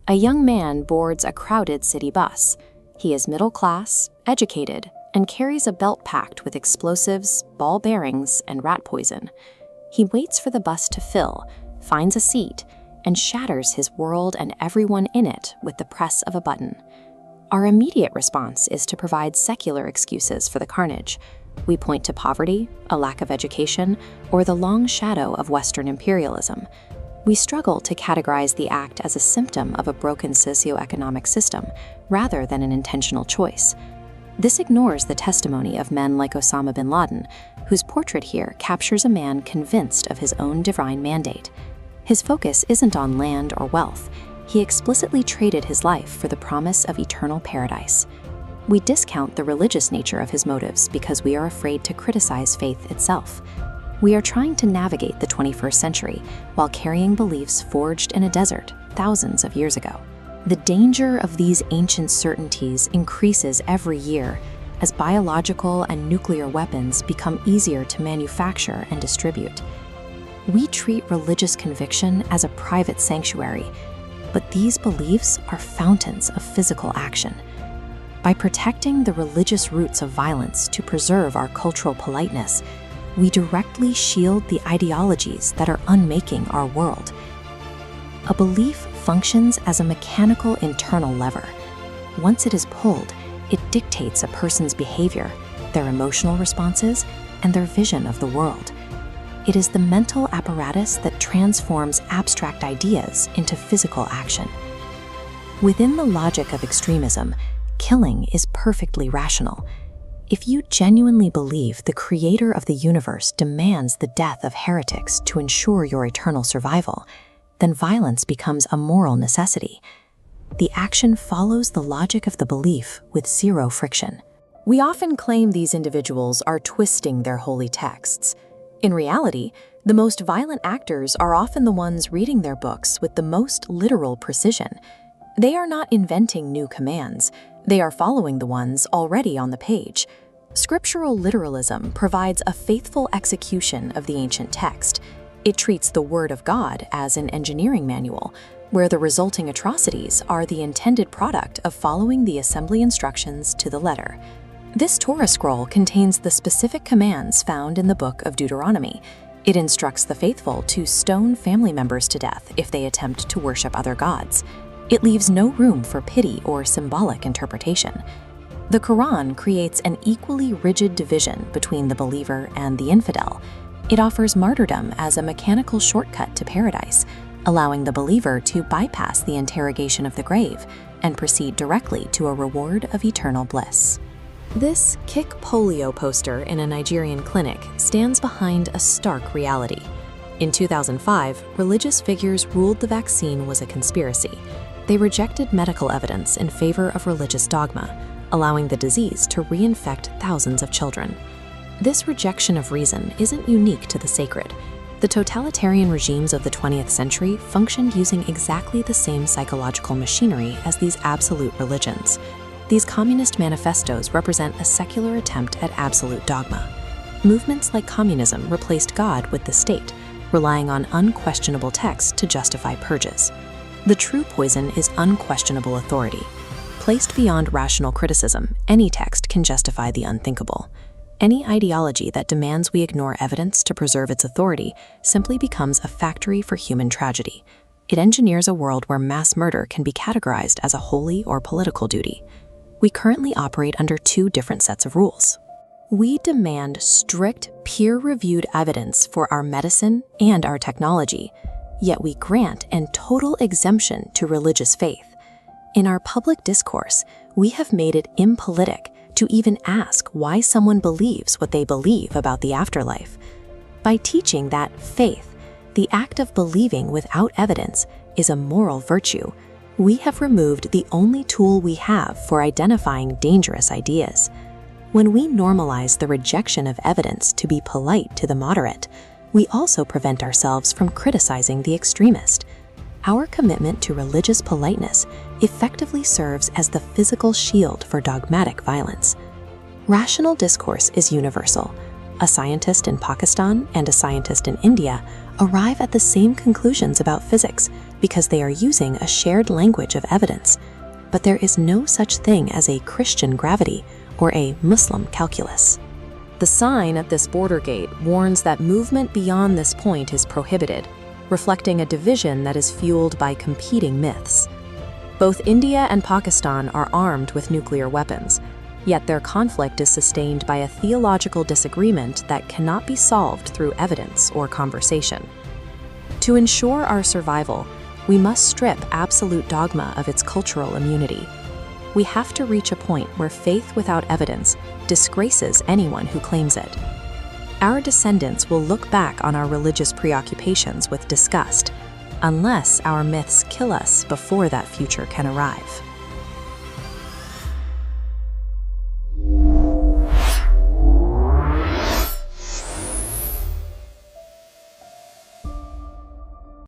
A young man boards a crowded city bus. He is middle class, educated, and carries a belt packed with explosives, ball bearings, and rat poison. He waits for the bus to fill, finds a seat, and shatters his world and everyone in it with the press of a button. Our immediate response is to provide secular excuses for the carnage. We point to poverty, a lack of education, or the long shadow of Western imperialism. We struggle to categorize the act as a symptom of a broken socio-economic system, rather than an intentional choice. This ignores the testimony of men like Osama bin Laden, whose portrait here captures a man convinced of his own divine mandate. His focus isn't on land or wealth. He explicitly traded his life for the promise of eternal paradise. We discount the religious nature of his motives because we are afraid to criticize faith itself. We are trying to navigate the 21st century while carrying beliefs forged in a desert thousands of years ago. The danger of these ancient certainties increases every year as biological and nuclear weapons become easier to manufacture and distribute. We treat religious conviction as a private sanctuary, but these beliefs are fountains of physical action. By protecting the religious roots of violence to preserve our cultural politeness, we directly shield the ideologies that are unmaking our world. A belief functions as a mechanical internal lever. Once it is pulled, it dictates a person's behavior, their emotional responses, and their vision of the world. It is the mental apparatus that transforms abstract ideas into physical action. Within the logic of extremism, killing is perfectly rational. If you genuinely believe the creator of the universe demands the death of heretics to ensure your eternal survival, then violence becomes a moral necessity. The action follows the logic of the belief with zero friction. We often claim these individuals are twisting their holy texts. In reality, the most violent actors are often the ones reading their books with the most literal precision. They are not inventing new commands. They are following the ones already on the page. Scriptural literalism provides a faithful execution of the ancient text. It treats the Word of God as an engineering manual, where the resulting atrocities are the intended product of following the assembly instructions to the letter. This Torah scroll contains the specific commands found in the book of Deuteronomy. It instructs the faithful to stone family members to death if they attempt to worship other gods. It leaves no room for pity or symbolic interpretation. The Quran creates an equally rigid division between the believer and the infidel. It offers martyrdom as a mechanical shortcut to paradise, allowing the believer to bypass the interrogation of the grave and proceed directly to a reward of eternal bliss. This Kick Polio poster in a Nigerian clinic stands behind a stark reality. In 2005, religious figures ruled the vaccine was a conspiracy. They rejected medical evidence in favor of religious dogma, allowing the disease to reinfect thousands of children. This rejection of reason isn't unique to the sacred. The totalitarian regimes of the 20th century functioned using exactly the same psychological machinery as these absolute religions. These communist manifestos represent a secular attempt at absolute dogma. Movements like communism replaced God with the state, relying on unquestionable texts to justify purges. The true poison is unquestionable authority. Placed beyond rational criticism, any text can justify the unthinkable. Any ideology that demands we ignore evidence to preserve its authority simply becomes a factory for human tragedy. It engineers a world where mass murder can be categorized as a holy or political duty. We currently operate under two different sets of rules. We demand strict, peer-reviewed evidence for our medicine and our technology, yet we grant an total exemption to religious faith. In our public discourse, we have made it impolitic to even ask why someone believes what they believe about the afterlife. By teaching that faith, the act of believing without evidence, is a moral virtue, we have removed the only tool we have for identifying dangerous ideas. When we normalize the rejection of evidence to be polite to the moderate, we also prevent ourselves from criticizing the extremist. Our commitment to religious politeness effectively serves as the physical shield for dogmatic violence. Rational discourse is universal. A scientist in Pakistan and a scientist in India arrive at the same conclusions about physics because they are using a shared language of evidence. But there is no such thing as a Christian gravity or a Muslim calculus. The sign at this border gate warns that movement beyond this point is prohibited, reflecting a division that is fueled by competing myths. Both India and Pakistan are armed with nuclear weapons, yet their conflict is sustained by a theological disagreement that cannot be solved through evidence or conversation. To ensure our survival, we must strip absolute dogma of its cultural immunity. We have to reach a point where faith without evidence disgraces anyone who claims it. Our descendants will look back on our religious preoccupations with disgust, unless our myths kill us before that future can arrive.